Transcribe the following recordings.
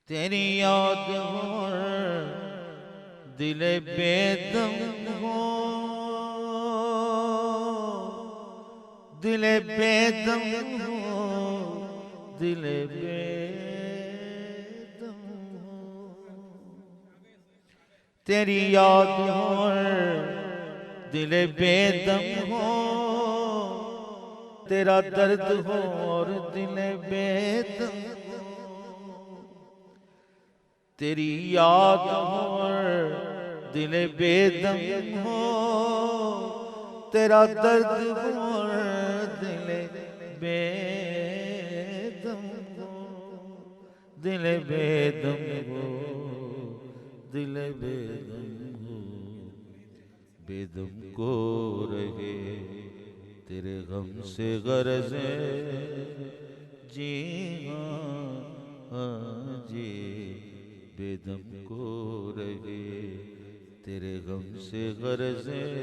تیری یاد ہو دل بیدم ہو، دل بیدم ہو، دل بیدم ہو، تیری یاد ہو دل بیدم ہو، تیرا درد ہو اور دل بیدم ہو، تیری یاد ہو دل بیدم ہو، تیرا درد ہو دل بیدم ہو، دل بیدم ہو، دل بیدم ہو، بیدم کو رہے تیرے غم سے غرضیں، جی ہاں جی بیدم کو رہے تیرے غم سے غرضیں،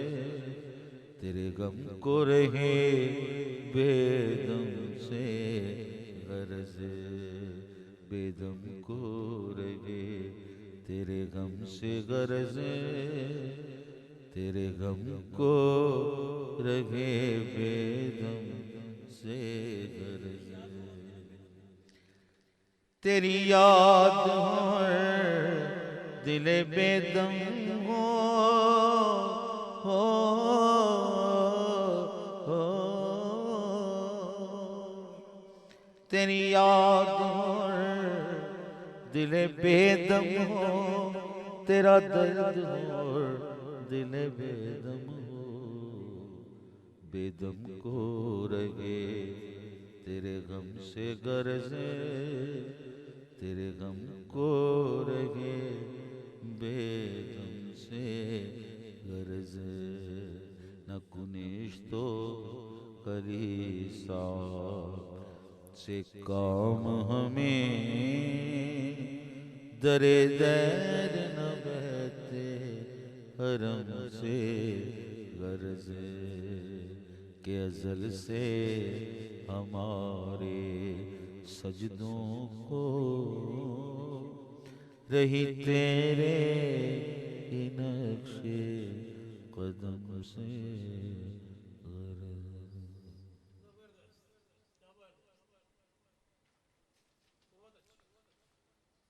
تیرے غم کو رہے بیدم سے غرضیں، بیدم کو رہے تیرے غم سے غرضیں، تیرے غم کو رہے بیدم سے غرضیں، تیری یاد ہو دل بیدم ہو، تیری یاد ہو دل بیدم ہو، تیرا درد ہو دل بیدم ہو، بیدم کو رہے تیرے غم سے غرضیں، تیرے غم کو رہے بیدم سے غرضیں، نہ کنیش تو کلیسا سے کام ہمیں، در دیر نہ بہتے حرم سے غرضیں، کہ ازل سے ہمارے سجدوں کو رہی تیرے